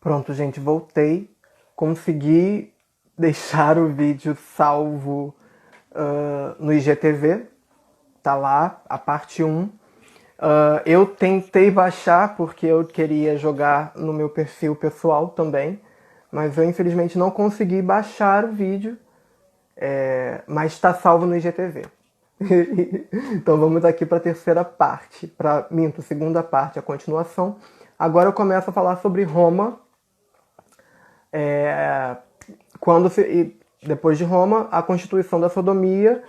Pronto, gente, voltei. Consegui deixar o vídeo salvo no IGTV. Tá lá, a parte 1. Eu tentei baixar porque eu queria jogar no meu perfil pessoal também, mas eu infelizmente não consegui baixar o vídeo, mas está salvo no IGTV. Então vamos aqui para a terceira parte, segunda parte, a continuação. Agora eu começo a falar sobre Roma. Depois de Roma, a constituição da sodomia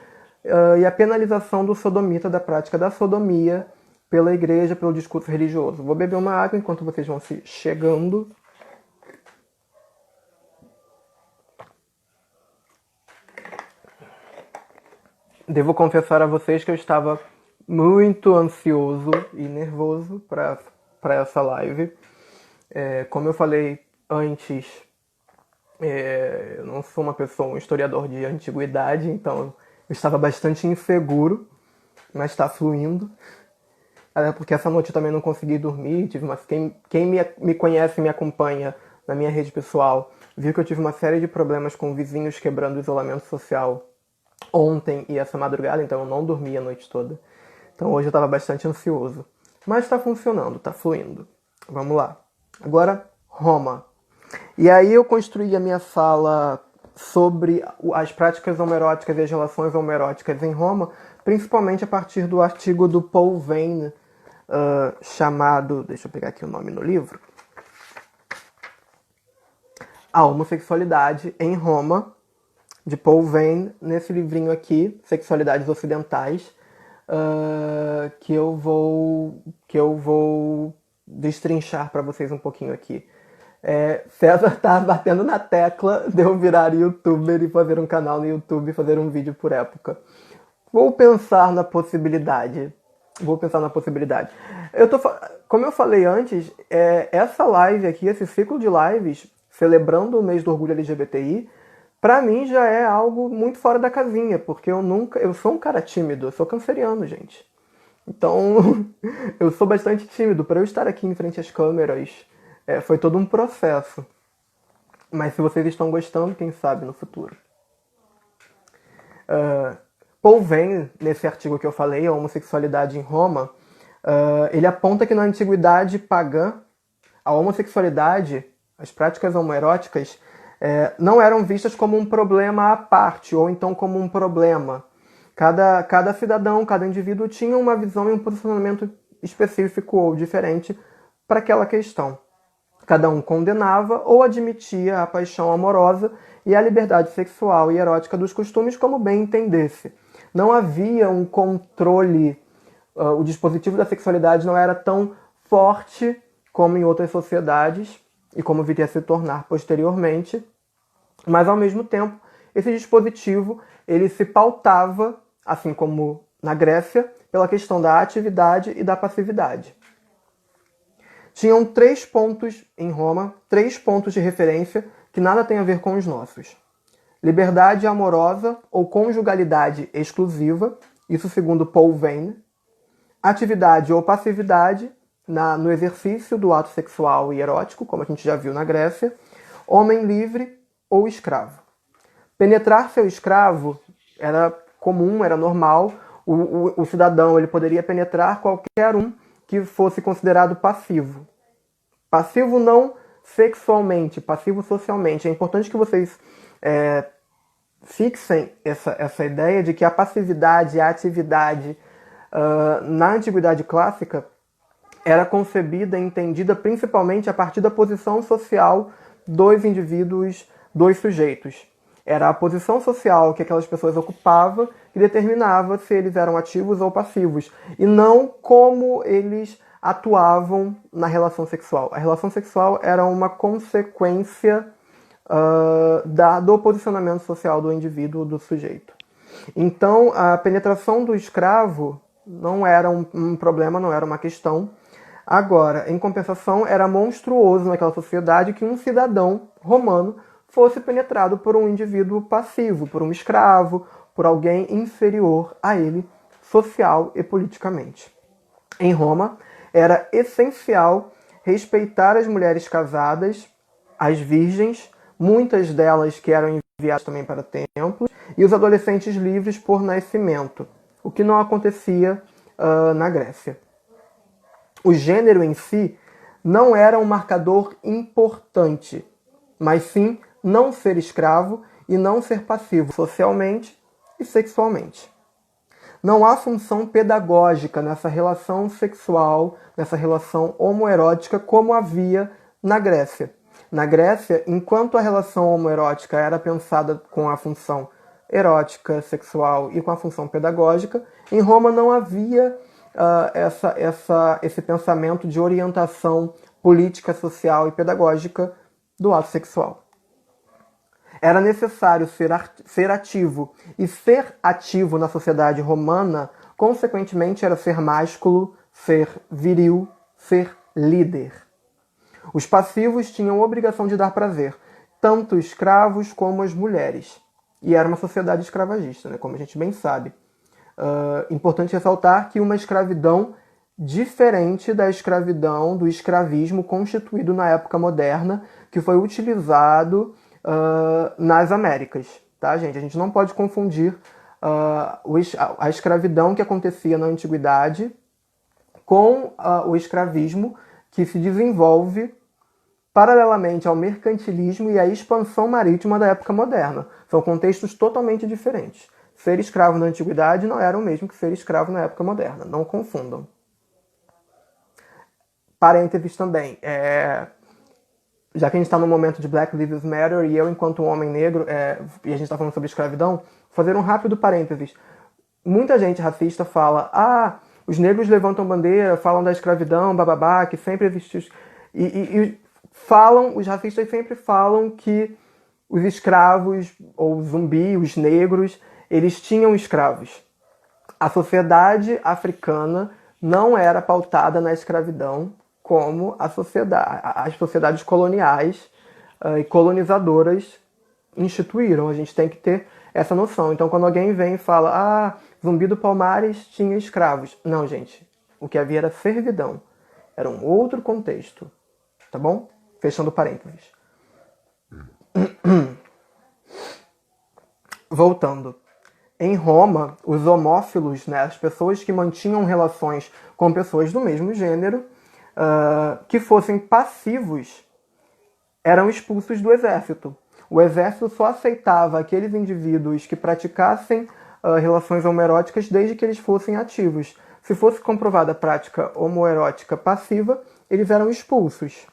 e a penalização do sodomita, da prática da sodomia pela igreja, pelo discurso religioso. Vou beber uma água enquanto vocês vão se chegando. Devo confessar a vocês que eu estava muito ansioso e nervoso para essa live. Como eu falei antes, eu não sou um historiador de antiguidade, então eu estava bastante inseguro, mas está fluindo. Até porque essa noite eu também não consegui dormir. Quem me conhece e me acompanha na minha rede pessoal viu que eu tive uma série de problemas com vizinhos quebrando o isolamento social ontem e essa madrugada, então eu não dormi a noite toda. Então hoje eu estava bastante ansioso. Mas está funcionando, está fluindo. Vamos lá. Agora, Roma. E aí eu construí a minha fala sobre as práticas homoeróticas e as relações homoeróticas em Roma, principalmente a partir do artigo do Paul Veyne, chamado... Deixa eu pegar aqui o nome no livro. A Homossexualidade em Roma, de Paul Veyne, nesse livrinho aqui, Sexualidades Ocidentais, que eu vou destrinchar para vocês um pouquinho aqui. César tá batendo na tecla de eu virar youtuber e fazer um canal no YouTube e fazer um vídeo por época. Vou pensar na possibilidade. Como eu falei antes, essa live aqui, esse ciclo de lives, celebrando o mês do orgulho LGBTI, pra mim já é algo muito fora da casinha, porque eu sou um cara tímido, eu sou canceriano, gente. Então, eu sou bastante tímido. Para eu estar aqui em frente às câmeras, foi todo um processo. Mas se vocês estão gostando, quem sabe no futuro. Paul Veyne, nesse artigo que eu falei, A Homossexualidade em Roma, ele aponta que na antiguidade pagã, a homossexualidade, as práticas homoeróticas, não eram vistas como um problema à parte, ou então como um problema. Cada cidadão, cada indivíduo tinha uma visão e um posicionamento específico ou diferente para aquela questão. Cada um condenava ou admitia a paixão amorosa e a liberdade sexual e erótica dos costumes como bem entendesse. Não havia um controle, o dispositivo da sexualidade não era tão forte como em outras sociedades e como viria a se tornar posteriormente, mas ao mesmo tempo esse dispositivo ele se pautava, assim como na Grécia, pela questão da atividade e da passividade. Tinham 3 pontos em Roma, 3 pontos de referência que nada tem a ver com os nossos. Liberdade amorosa ou conjugalidade exclusiva, isso segundo Paul Veyne. Atividade ou passividade no exercício do ato sexual e erótico, como a gente já viu na Grécia. Homem livre ou escravo. Penetrar seu escravo era comum, era normal. O cidadão ele poderia penetrar qualquer um que fosse considerado passivo. Passivo não sexualmente, passivo socialmente. É importante que vocês fixem essa ideia de que a passividade e a atividade na antiguidade clássica era concebida e entendida principalmente a partir da posição social dos indivíduos, dos sujeitos. Era a posição social que aquelas pessoas ocupavam que determinava se eles eram ativos ou passivos, e não como eles atuavam na relação sexual. A relação sexual era uma consequência do posicionamento social do indivíduo, do sujeito. Então, a penetração do escravo não era um problema, não era uma questão. Agora, em compensação, era monstruoso naquela sociedade que um cidadão romano fosse penetrado por um indivíduo passivo, por um escravo, por alguém inferior a ele, social e politicamente. Em Roma, era essencial respeitar as mulheres casadas as virgens, muitas delas que eram enviadas também para templos, e os adolescentes livres por nascimento, o que não acontecia na Grécia. O gênero em si não era um marcador importante, mas sim não ser escravo e não ser passivo socialmente e sexualmente. Não há função pedagógica nessa relação sexual, nessa relação homoerótica, como havia na Grécia. Na Grécia, enquanto a relação homoerótica era pensada com a função erótica, sexual e com a função pedagógica, em Roma não havia esse pensamento de orientação política, social e pedagógica do ato sexual. Era necessário ser ativo, e ser ativo na sociedade romana, consequentemente, era ser másculo, ser viril, ser líder. Os passivos tinham a obrigação de dar prazer, tanto escravos como as mulheres. E era uma sociedade escravagista, né, como a gente bem sabe. Importante ressaltar que uma escravidão diferente da escravidão, do escravismo constituído na época moderna, que foi utilizado nas Américas. Tá, gente? A gente não pode confundir a escravidão que acontecia na Antiguidade com o escravismo que se desenvolve paralelamente ao mercantilismo e à expansão marítima da época moderna. São contextos totalmente diferentes. Ser escravo na Antiguidade não era o mesmo que ser escravo na época moderna. Não confundam. Parênteses também. Já que a gente está no momento de Black Lives Matter e eu, enquanto um homem negro, e a gente está falando sobre escravidão, vou fazer um rápido parênteses. Muita gente racista fala, os negros levantam bandeira, falam da escravidão, bababá, que sempre existiu. Os racistas sempre falam que os escravos, ou zumbi, os negros, eles tinham escravos. A sociedade africana não era pautada na escravidão como as sociedades coloniais e colonizadoras instituíram. A gente tem que ter essa noção. Então, quando alguém vem e fala, Zumbi do Palmares tinha escravos. Não, gente. O que havia era servidão. Era um outro contexto. Tá bom? Fechando parênteses. Voltando. Em Roma, os homófilos, né, as pessoas que mantinham relações com pessoas do mesmo gênero, que fossem passivos, eram expulsos do exército. O exército só aceitava aqueles indivíduos que praticassem relações homoeróticas desde que eles fossem ativos. Se fosse comprovada a prática homoerótica passiva, eles eram expulsos.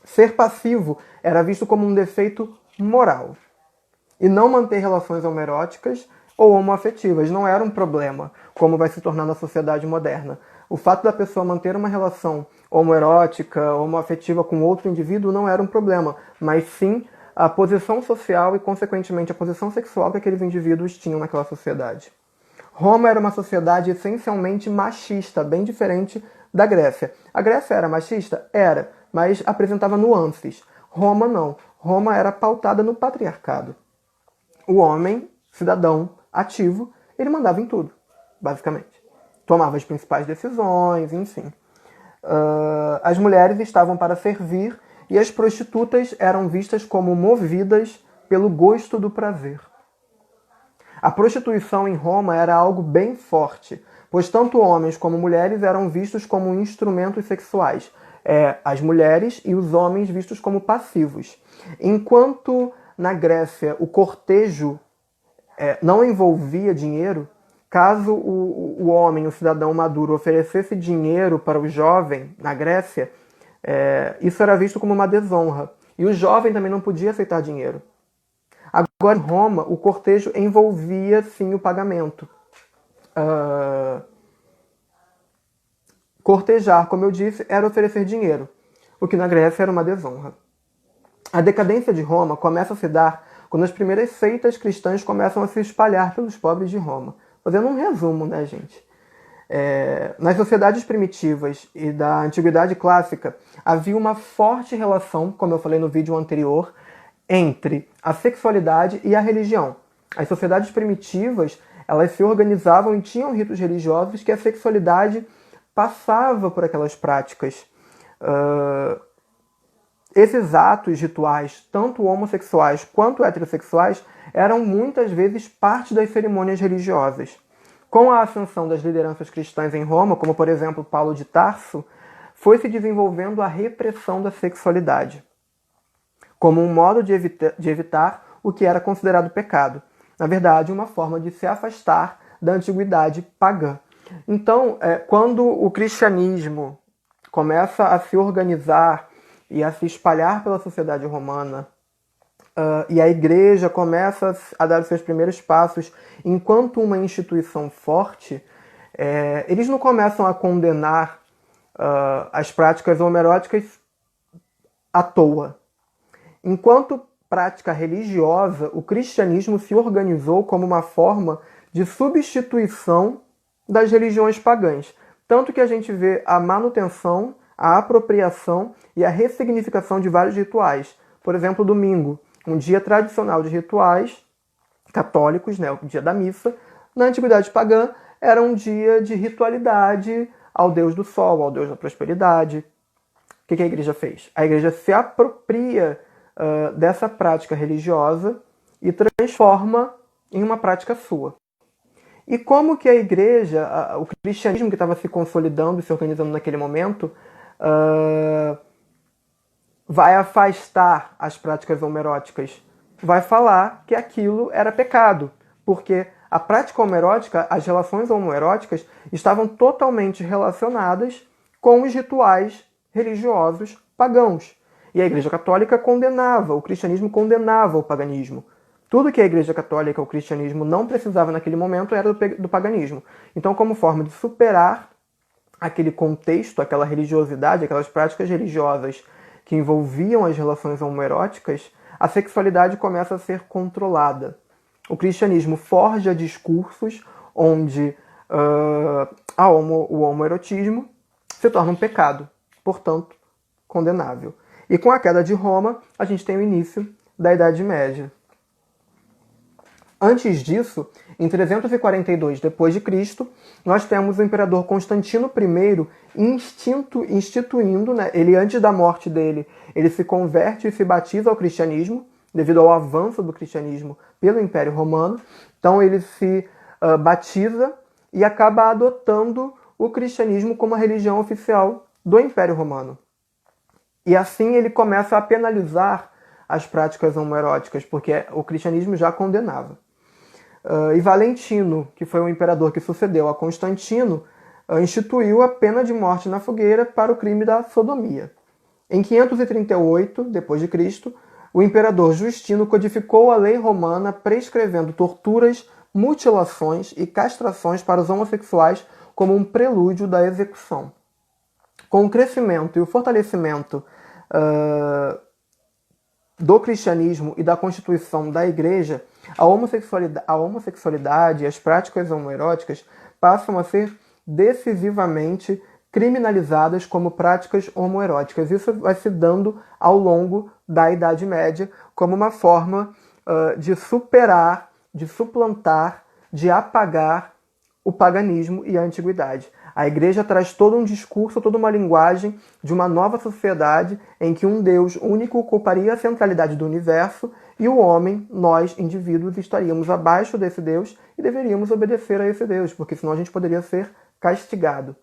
Ser passivo era visto como um defeito moral. E não manter relações homoeróticas ou homoafetivas não era um problema, como vai se tornar na sociedade moderna. O fato da pessoa manter uma relação homoerótica, homoafetiva com outro indivíduo não era um problema, mas sim a posição social e, consequentemente, a posição sexual que aqueles indivíduos tinham naquela sociedade. Roma era uma sociedade essencialmente machista, bem diferente da Grécia. A Grécia era machista? Era, mas apresentava nuances. Roma não. Roma era pautada no patriarcado. O homem, cidadão ativo, ele mandava em tudo, basicamente. Tomava as principais decisões, enfim. As mulheres estavam para servir e as prostitutas eram vistas como movidas pelo gosto do prazer. A prostituição em Roma era algo bem forte, pois tanto homens como mulheres eram vistos como instrumentos sexuais. As mulheres e os homens vistos como passivos. Enquanto na Grécia o cortejo não envolvia dinheiro, caso o homem, o cidadão maduro, oferecesse dinheiro para o jovem na Grécia, isso era visto como uma desonra. E o jovem também não podia aceitar dinheiro. Agora, em Roma, o cortejo envolvia, sim, o pagamento. Cortejar, como eu disse, era oferecer dinheiro, o que na Grécia era uma desonra. A decadência de Roma começa a se dar quando as primeiras seitas cristãs começam a se espalhar pelos pobres de Roma. Fazendo um resumo, né, gente? Nas sociedades primitivas e da Antiguidade Clássica, havia uma forte relação, como eu falei no vídeo anterior, entre a sexualidade e a religião. As sociedades primitivas, elas se organizavam e tinham ritos religiosos que a sexualidade passava por aquelas práticas. esses atos rituais, tanto homossexuais quanto heterossexuais, eram muitas vezes parte das cerimônias religiosas. Com a ascensão das lideranças cristãs em Roma, como por exemplo Paulo de Tarso, foi se desenvolvendo a repressão da sexualidade, como um modo de evitar o que era considerado pecado. Na verdade, uma forma de se afastar da antiguidade pagã. Então, quando o cristianismo começa a se organizar e a se espalhar pela sociedade romana, e a igreja começa a dar os seus primeiros passos enquanto uma instituição forte, eles não começam a condenar as práticas homoeróticas à toa. Enquanto prática religiosa, o cristianismo se organizou como uma forma de substituição das religiões pagãs. Tanto que a gente vê a manutenção, a apropriação e a ressignificação de vários rituais. Por exemplo, domingo, um dia tradicional de rituais católicos, né, o dia da missa. Na antiguidade pagã, era um dia de ritualidade ao deus do sol, ao deus da prosperidade. O que a igreja fez? A igreja se apropria dessa prática religiosa e transforma em uma prática sua. E como que a igreja, o cristianismo que estava se consolidando e se organizando naquele momento, vai afastar as práticas homoeróticas? Vai falar que aquilo era pecado, porque a prática homoerótica, as relações homoeróticas, estavam totalmente relacionadas com os rituais religiosos pagãos. E a Igreja Católica condenava, o cristianismo condenava o paganismo. Tudo que a Igreja Católica, o cristianismo, não precisava naquele momento era do paganismo. Então, como forma de superar aquele contexto, aquela religiosidade, aquelas práticas religiosas que envolviam as relações homoeróticas, a sexualidade começa a ser controlada. O cristianismo forja discursos onde o homoerotismo se torna um pecado, portanto, condenável. E com a queda de Roma, a gente tem o início da Idade Média. Antes disso, em 342 d.C., nós temos o imperador Constantino I instituindo, né, ele antes da morte dele, ele se converte e se batiza ao cristianismo, devido ao avanço do cristianismo pelo Império Romano. Então ele se batiza e acaba adotando o cristianismo como a religião oficial do Império Romano. E assim ele começa a penalizar as práticas homoeróticas, porque o cristianismo já condenava. E Valentino, que foi o imperador que sucedeu a Constantino, instituiu a pena de morte na fogueira para o crime da sodomia. Em 538 d.C., o imperador Justino codificou a lei romana prescrevendo torturas, mutilações e castrações para os homossexuais como um prelúdio da execução. Com o crescimento e o fortalecimento do cristianismo e da constituição da igreja, a homossexualidade e as práticas homoeróticas passam a ser decisivamente criminalizadas como práticas homoeróticas. Isso vai se dando ao longo da Idade Média como uma forma de superar, de suplantar, de apagar o paganismo e a antiguidade. A igreja traz todo um discurso, toda uma linguagem de uma nova sociedade em que um Deus único ocuparia a centralidade do universo e o homem, nós, indivíduos, estaríamos abaixo desse Deus e deveríamos obedecer a esse Deus, porque senão a gente poderia ser castigado.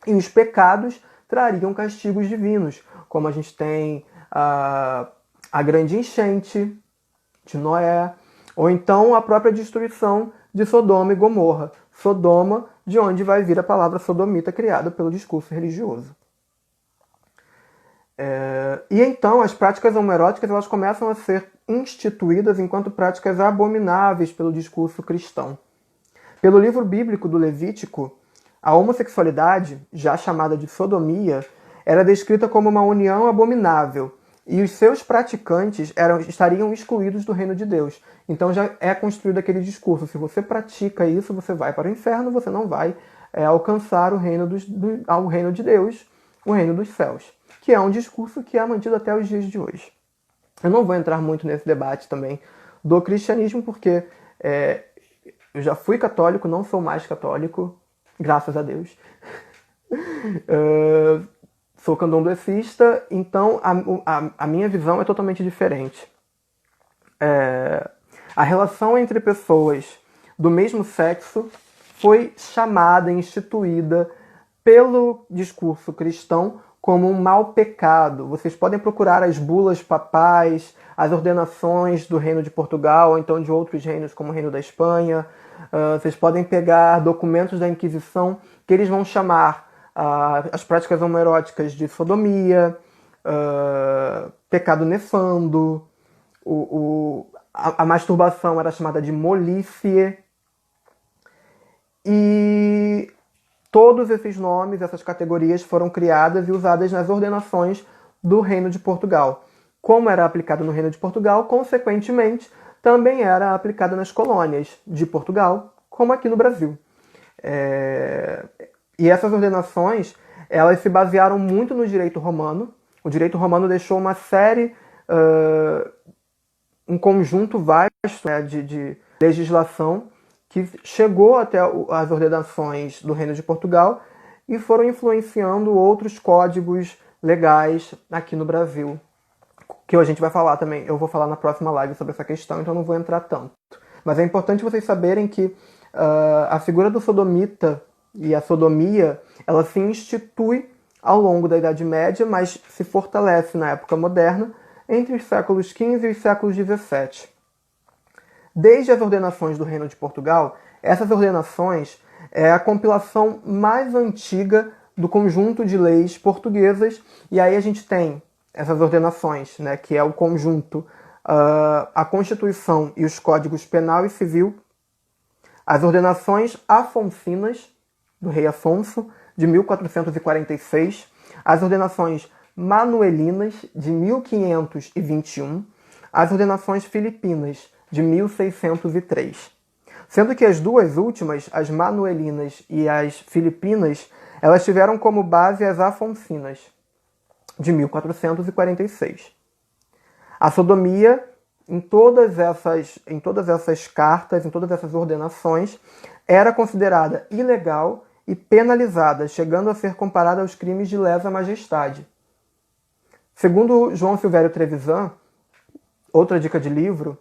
E os pecados trariam castigos divinos, como a gente tem a grande enchente de Noé, ou então a própria destruição de Sodoma e Gomorra. Sodoma, de onde vai vir a palavra sodomita criada pelo discurso religioso. E então as práticas homoeróticas elas começam a ser instituídas enquanto práticas abomináveis pelo discurso cristão. Pelo livro bíblico do Levítico, a homossexualidade, já chamada de sodomia, era descrita como uma união abominável, e os seus praticantes estariam excluídos do reino de Deus. Então já é construído aquele discurso, se você pratica isso, você vai para o inferno, você não vai alcançar o reino de Deus, o reino dos céus, que é um discurso que é mantido até os dias de hoje. Eu não vou entrar muito nesse debate também do cristianismo, porque eu já fui católico, não sou mais católico, graças a Deus. sou candomblessista, então a minha visão é totalmente diferente. A relação entre pessoas do mesmo sexo foi chamada, instituída pelo discurso cristão como um mau pecado. Vocês podem procurar as bulas papais, as ordenações do Reino de Portugal, ou então de outros reinos, como o Reino da Espanha. Vocês podem pegar documentos da Inquisição que eles vão chamar as práticas homoeróticas de sodomia, pecado nefando, a masturbação era chamada de molície. E todos esses nomes, essas categorias foram criadas e usadas nas ordenações do Reino de Portugal. Como era aplicado no Reino de Portugal, consequentemente, também era aplicada nas colônias de Portugal, como aqui no Brasil. E essas ordenações, elas se basearam muito no direito romano. O direito romano deixou uma série, um conjunto vasto, né, de legislação que chegou até as ordenações do Reino de Portugal e foram influenciando outros códigos legais aqui no Brasil, que a gente vai falar também. Eu vou falar na próxima live sobre essa questão, então não vou entrar tanto. Mas é importante vocês saberem que a figura do sodomita e a sodomia, ela se institui ao longo da Idade Média, mas se fortalece na época moderna, entre os séculos XV e os séculos XVII. Desde as ordenações do Reino de Portugal, essas ordenações é a compilação mais antiga do conjunto de leis portuguesas, e aí a gente tem essas ordenações, né, que é o conjunto, a Constituição e os Códigos Penal e Civil, as ordenações afonsinas, do rei Afonso, de 1446, as ordenações manuelinas, de 1521, as ordenações filipinas, de 1603. Sendo que as duas últimas, as manuelinas e as filipinas, elas tiveram como base as afonsinas, de 1446. A sodomia, em todas essas cartas, em todas essas ordenações, era considerada ilegal e penalizada, chegando a ser comparada aos crimes de lesa majestade. Segundo João Silvério Trevisan, outra dica de livro,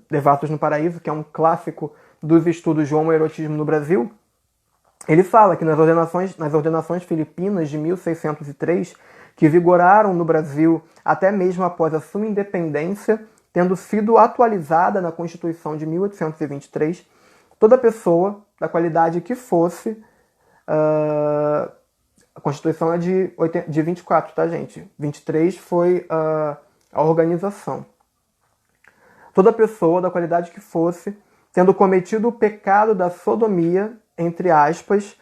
Devatos no Paraíso, que é um clássico dos estudos de homoerotismo no Brasil, ele fala que nas ordenações filipinas de 1603, que vigoraram no Brasil até mesmo após a sua independência, tendo sido atualizada na Constituição de 1823, toda pessoa, da qualidade que fosse, a Constituição é de 24, tá, gente? 23 foi a organização. Toda pessoa, da qualidade que fosse, tendo cometido o pecado da sodomia, entre aspas,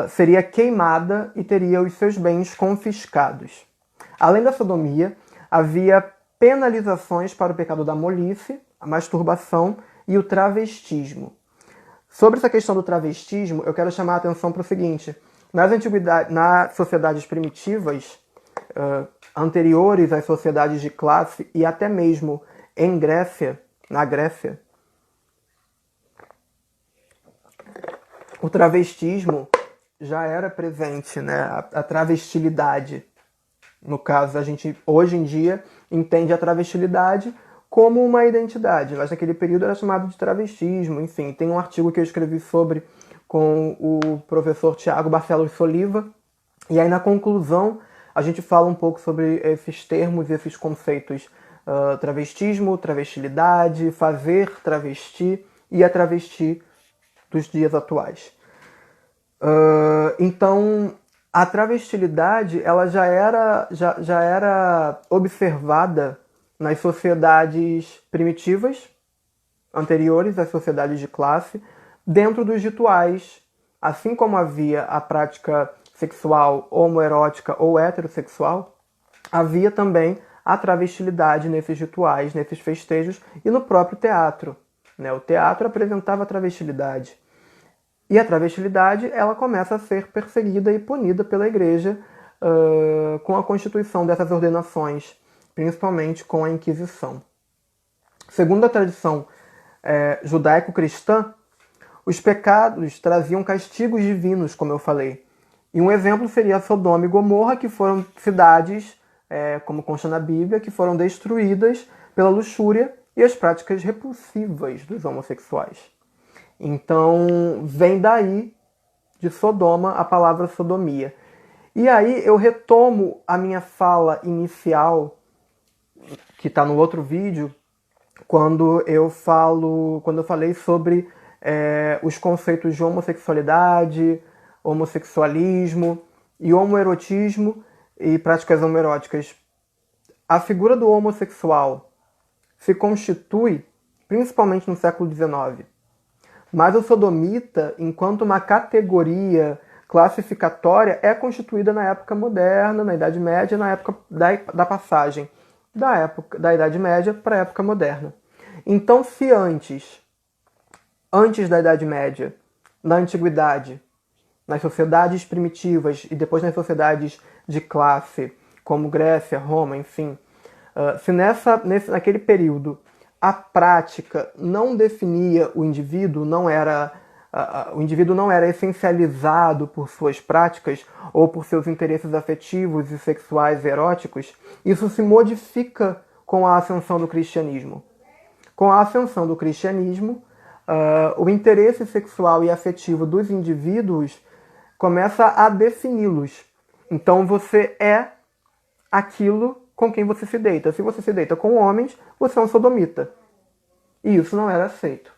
seria queimada e teria os seus bens confiscados. Além da sodomia, havia penalizações para o pecado da molície, a masturbação e o travestismo. Sobre essa questão do travestismo, eu quero chamar a atenção para o seguinte: nas sociedades primitivas, anteriores às sociedades de classe e até mesmo na Grécia, o travestismo já era presente, né? A travestilidade. No caso, a gente hoje em dia entende a travestilidade como uma identidade, mas naquele período era chamado de travestismo. Enfim, tem um artigo que eu escrevi sobre com o professor Tiago Barcelos Soliva, e aí na conclusão a gente fala um pouco sobre esses termos e esses conceitos: travestismo, travestilidade, fazer travesti e a travesti dos dias atuais. Então, a travestilidade ela já era observada nas sociedades primitivas, anteriores às sociedades de classe, dentro dos rituais, assim como havia a prática sexual homoerótica ou heterossexual, havia também a travestilidade nesses rituais, nesses festejos e no próprio teatro, né? O teatro apresentava a travestilidade. E a travestilidade ela começa a ser perseguida e punida pela Igreja com a constituição dessas ordenações, principalmente com a Inquisição. Segundo a tradição judaico-cristã, os pecados traziam castigos divinos, como eu falei. E um exemplo seria Sodoma e Gomorra, que foram cidades, como consta na Bíblia, que foram destruídas pela luxúria e as práticas repulsivas dos homossexuais. Então, vem daí, de Sodoma, a palavra sodomia. E aí eu retomo a minha fala inicial, que está no outro vídeo, quando eu falei sobre os conceitos de homossexualidade, homossexualismo e homoerotismo e práticas homoeróticas. A figura do homossexual se constitui principalmente no século XIX. Mas o sodomita, enquanto uma categoria classificatória, é constituída na época moderna, na Idade Média, na época da passagem da Idade Média para a época moderna. Então, se antes da Idade Média, na Antiguidade, nas sociedades primitivas e depois nas sociedades de classe, como Grécia, Roma, enfim, se naquele período a prática não definia o indivíduo, o indivíduo não era essencializado por suas práticas ou por seus interesses afetivos e sexuais e eróticos, isso se modifica com a ascensão do cristianismo. Com a ascensão do cristianismo, o interesse sexual e afetivo dos indivíduos começa a defini-los. Então você é aquilo com quem você se deita. Se você se deita com homens, você é um sodomita. E isso não era aceito.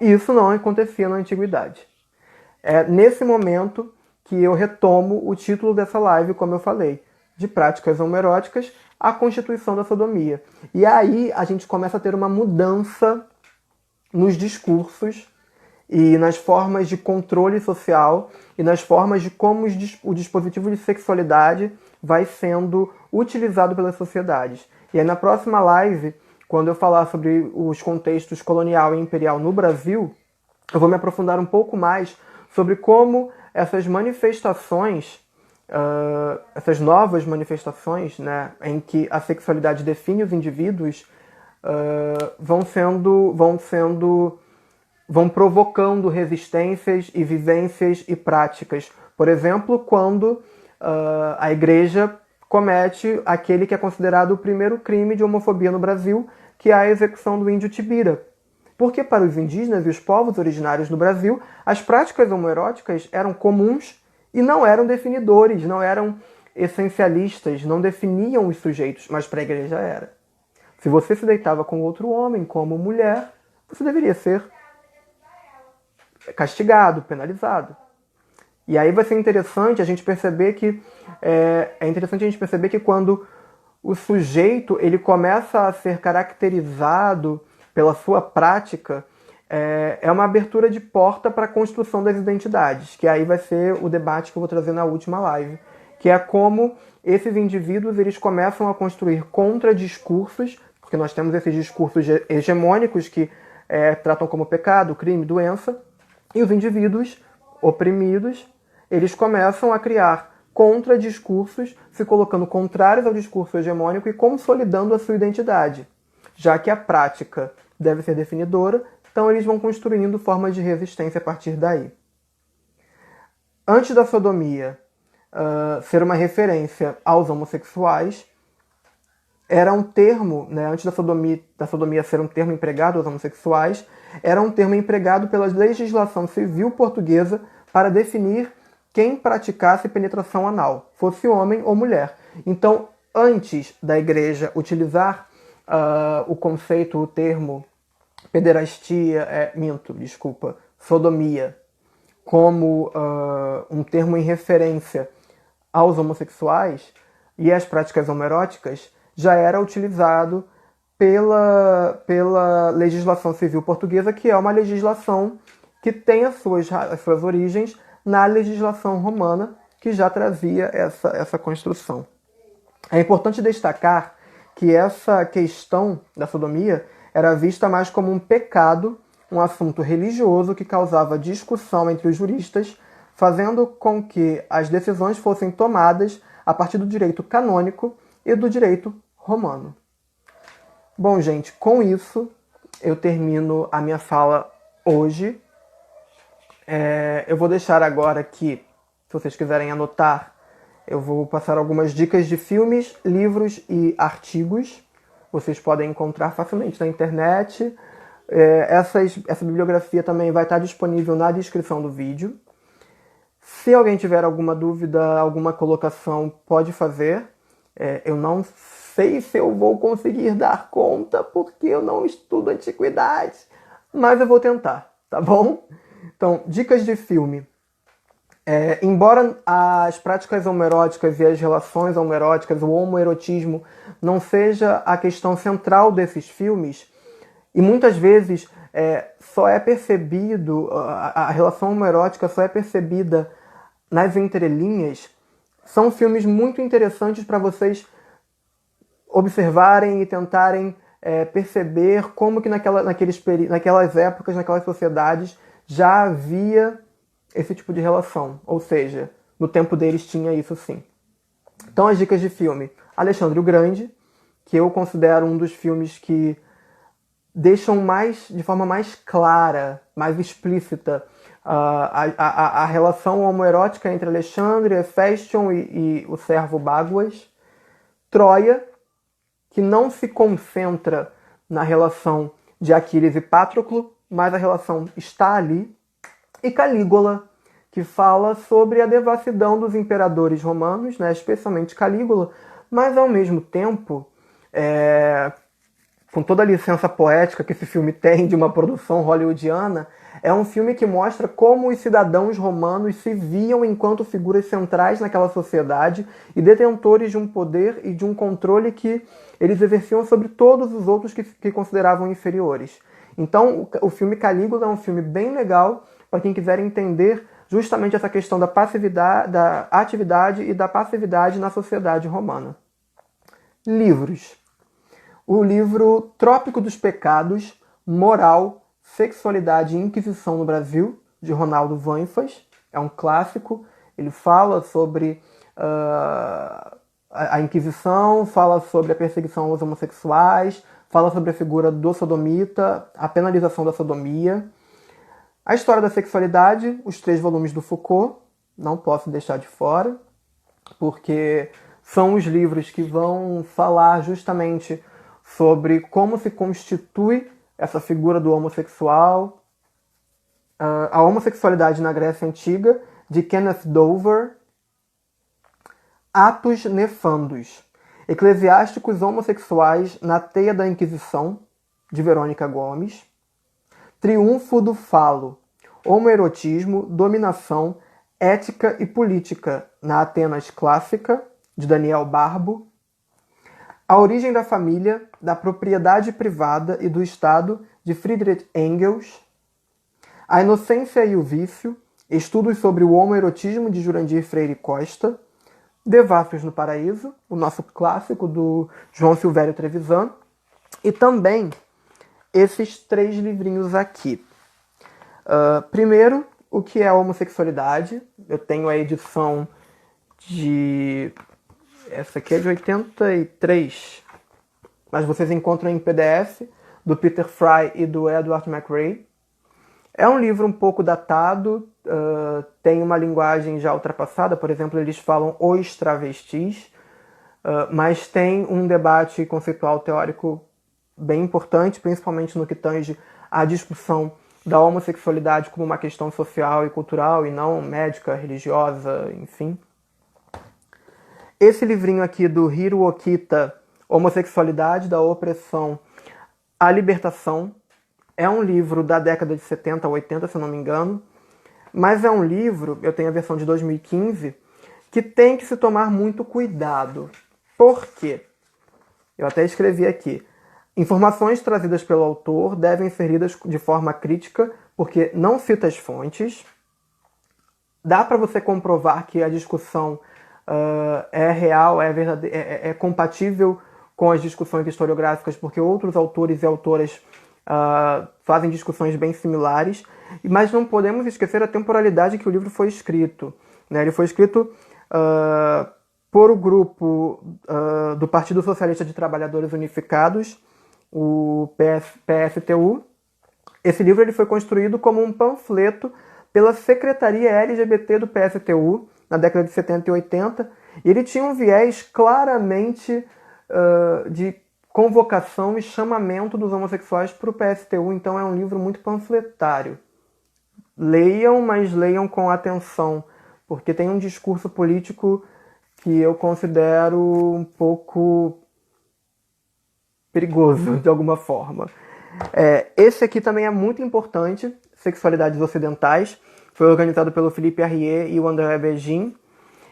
Isso não acontecia na antiguidade. É nesse momento que eu retomo o título dessa live, como eu falei, de práticas homoeróticas, a constituição da sodomia. E aí a gente começa a ter uma mudança nos discursos e nas formas de controle social e nas formas de como o dispositivo de sexualidade vai sendo utilizado pelas sociedades. E aí na próxima live, quando eu falar sobre os contextos colonial e imperial no Brasil, eu vou me aprofundar um pouco mais sobre como essas manifestações, essas novas manifestações, né, em que a sexualidade define os indivíduos, vão provocando resistências e vivências e práticas. Por exemplo, quando a igreja comete aquele que é considerado o primeiro crime de homofobia no Brasil, que é a execução do índio Tibira. Porque para os indígenas e os povos originários do Brasil, as práticas homoeróticas eram comuns e não eram definidores, não eram essencialistas, não definiam os sujeitos, mas para a igreja era. Se você se deitava com outro homem como mulher, você deveria ser castigado, penalizado. E aí vai ser interessante a gente perceber que quando o sujeito ele começa a ser caracterizado pela sua prática, é uma abertura de porta para a construção das identidades, que aí vai ser o debate que eu vou trazer na última live, que é como esses indivíduos eles começam a construir contradiscursos, porque nós temos esses discursos hegemônicos que tratam como pecado, crime, doença, e os indivíduos oprimidos, eles começam a criar contradiscursos, se colocando contrários ao discurso hegemônico e consolidando a sua identidade. Já que a prática deve ser definidora, então eles vão construindo formas de resistência a partir daí. Antes da sodomia ser uma referência aos homossexuais, era um termo, né, antes da sodomia ser um termo empregado aos homossexuais, era um termo empregado pela legislação civil portuguesa para definir quem praticasse penetração anal, fosse homem ou mulher. Então, antes da igreja utilizar o termo pederastia, sodomia, como um termo em referência aos homossexuais e às práticas homoeróticas, já era utilizado pela legislação civil portuguesa, que é uma legislação que tem as suas origens na legislação romana, que já trazia essa construção. É importante destacar que essa questão da sodomia era vista mais como um pecado, um assunto religioso que causava discussão entre os juristas, fazendo com que as decisões fossem tomadas a partir do direito canônico e do direito romano. Bom, gente, com isso eu termino a minha fala hoje. Eu vou deixar agora aqui Se vocês quiserem anotar, eu vou passar algumas dicas de filmes, livros e artigos. Vocês podem encontrar facilmente na internet. Essa bibliografia também vai estar disponível na descrição do vídeo. Se alguém tiver alguma dúvida, alguma colocação, pode fazer. Eu não sei se eu vou conseguir dar conta, porque eu não estudo antiguidade, mas eu vou tentar, tá bom? Então, dicas de filme. Embora as práticas homoeróticas e as relações homoeróticas, o homoerotismo, não seja a questão central desses filmes, e muitas vezes só é percebido, a relação homoerótica só é percebida nas entrelinhas, são filmes muito interessantes para vocês observarem e tentarem perceber como que naquelas épocas, naquelas sociedades, já havia esse tipo de relação. Ou seja, no tempo deles tinha isso sim. Então as dicas de filme. Alexandre o Grande, que eu considero um dos filmes que deixam de forma mais clara, mais explícita, a relação homoerótica entre Alexandre, Hefestion e o servo Báguas. Troia, que não se concentra na relação de Aquiles e Patroclo, mas a relação está ali. E Calígula, que fala sobre a devassidão dos imperadores romanos, né, especialmente Calígula, mas ao mesmo tempo, com toda a licença poética que esse filme tem de uma produção hollywoodiana, é um filme que mostra como os cidadãos romanos se viam enquanto figuras centrais naquela sociedade e detentores de um poder e de um controle que eles exerciam sobre todos os outros que consideravam inferiores. Então, o filme Calígula é um filme bem legal para quem quiser entender justamente essa questão da passividade, da atividade e da passividade na sociedade romana. Livros. O livro Trópico dos Pecados, Moral, Sexualidade e Inquisição no Brasil, de Ronaldo Vanfas. É um clássico. Ele fala sobre a Inquisição, fala sobre a perseguição aos homossexuais, fala sobre a figura do sodomita, a penalização da sodomia. A História da Sexualidade, os 3 volumes do Foucault, não posso deixar de fora, porque são os livros que vão falar justamente sobre como se constitui essa figura do homossexual. A Homossexualidade na Grécia Antiga, de Kenneth Dover. Atos Nefandos. Eclesiásticos homossexuais na Teia da Inquisição, de Verônica Gomes. Triunfo do Falo. Homoerotismo, Dominação, Ética e Política na Atenas Clássica, de Daniel Barbo. A Origem da Família, da Propriedade Privada e do Estado, de Friedrich Engels. A Inocência e o Vício, Estudos sobre o Homoerotismo, de Jurandir Freire Costa. Devassos no Paraíso, o nosso clássico do João Silvério Trevisan. E também esses 3 livrinhos aqui. Primeiro, o que é a homossexualidade. Eu tenho a edição de... Essa aqui é de 83, mas vocês encontram em PDF, do Peter Fry e do Edward McRae. É um livro um pouco datado, tem uma linguagem já ultrapassada, por exemplo, eles falam os travestis, mas tem um debate conceitual teórico bem importante, principalmente no que tange à discussão da homossexualidade como uma questão social e cultural e não médica, religiosa, enfim. Esse livrinho aqui do Hiro Okita, Homossexualidade, da Opressão à Libertação, é um livro da década de 70 a 80, se eu não me engano, mas é um livro, eu tenho a versão de 2015, que tem que se tomar muito cuidado. Por quê? Eu até escrevi aqui. Informações trazidas pelo autor devem ser lidas de forma crítica, porque não cita as fontes. Dá para você comprovar que a discussão é real, é compatível com as discussões historiográficas, porque outros autores e autoras fazem discussões bem similares, mas não podemos esquecer a temporalidade que o livro foi escrito, né? Ele foi escrito por o grupo do Partido Socialista de Trabalhadores Unificados, o PSTU. Esse livro ele foi construído como um panfleto pela Secretaria LGBT do PSTU, na década de 70 e 80, e ele tinha um viés claramente de convocação e chamamento dos homossexuais para o PSTU, então é um livro muito panfletário. Leiam, mas leiam com atenção, porque tem um discurso político que eu considero um pouco perigoso, de alguma forma. Esse aqui também é muito importante, Sexualidades Ocidentais, foi organizado pelo Philippe Arrier e o André Begin.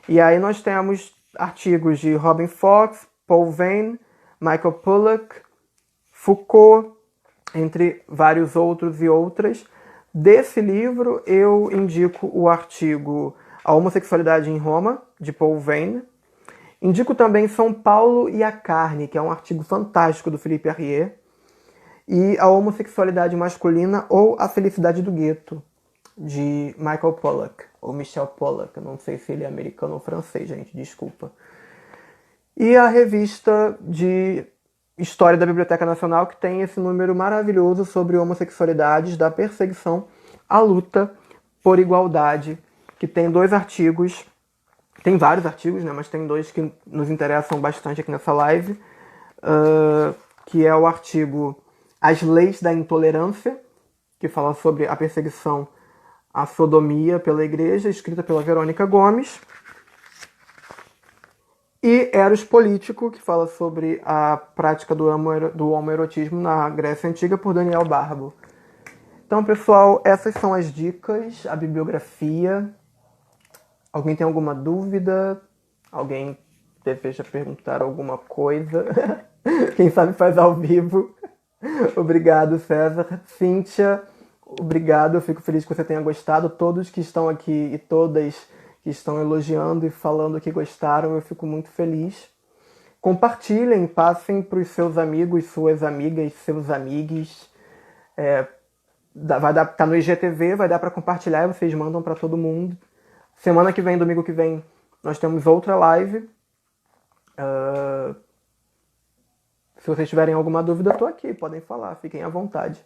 E aí nós temos artigos de Robin Fox, Paul Veyne, Michael Pollack, Foucault, entre vários outros e outras. Desse livro eu indico o artigo A Homossexualidade em Roma, de Paul Veyne. Indico também São Paulo e a Carne, que é um artigo fantástico do Philippe Arrier. E A Homossexualidade Masculina ou A Felicidade do Gueto, de Michael Pollack, ou Michel Pollack, eu não sei se ele é americano ou francês, gente, desculpa. E a revista de História da Biblioteca Nacional, que tem esse número maravilhoso sobre homossexualidades, da perseguição à luta por igualdade, que tem 2 artigos, tem vários artigos, né, mas tem 2 que nos interessam bastante aqui nessa live, que é o artigo As Leis da Intolerância, que fala sobre a perseguição à sodomia pela igreja, escrita pela Verônica Gomes, e Eros Político, que fala sobre a prática do homoerotismo na Grécia Antiga, por Daniel Barbo. Então, pessoal, essas são as dicas, a bibliografia. Alguém tem alguma dúvida? Alguém deseja perguntar alguma coisa? Quem sabe faz ao vivo. Obrigado, César. Cíntia, obrigado. Eu fico feliz que você tenha gostado. Todos que estão aqui e todas que estão elogiando e falando que gostaram, eu fico muito feliz. Compartilhem, passem para os seus amigos, suas amigas, seus amigos. Tá no IGTV, vai dar para compartilhar e vocês mandam para todo mundo. Semana que vem, domingo que vem, nós temos outra live. Se vocês tiverem alguma dúvida, eu tô aqui, podem falar, fiquem à vontade.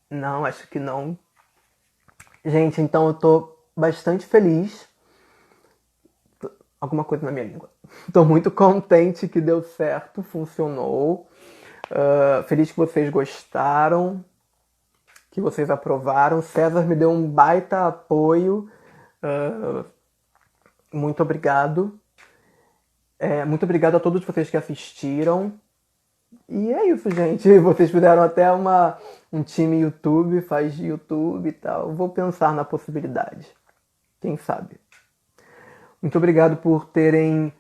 Não, acho que não. Gente, então eu tô bastante feliz. Alguma coisa na minha língua. Tô muito contente que deu certo, funcionou. Feliz que vocês gostaram, que vocês aprovaram. César me deu um baita apoio. Muito obrigado. Muito obrigado a todos vocês que assistiram. E é isso, gente. Vocês fizeram até um time YouTube, faz YouTube e tal. Vou pensar na possibilidade. Quem sabe? Muito obrigado por terem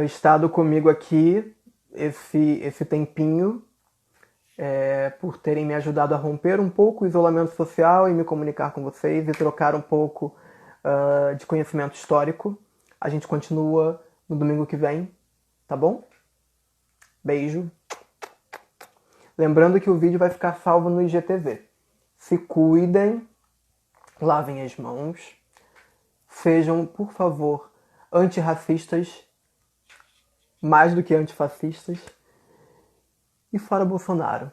estado comigo aqui esse tempinho. Por terem me ajudado a romper um pouco o isolamento social e me comunicar com vocês e trocar um pouco de conhecimento histórico. A gente continua no domingo que vem, tá bom? Beijo. Lembrando que o vídeo vai ficar salvo no IGTV. Se cuidem, lavem as mãos, sejam, por favor, antirracistas, mais do que antifascistas, e fora Bolsonaro.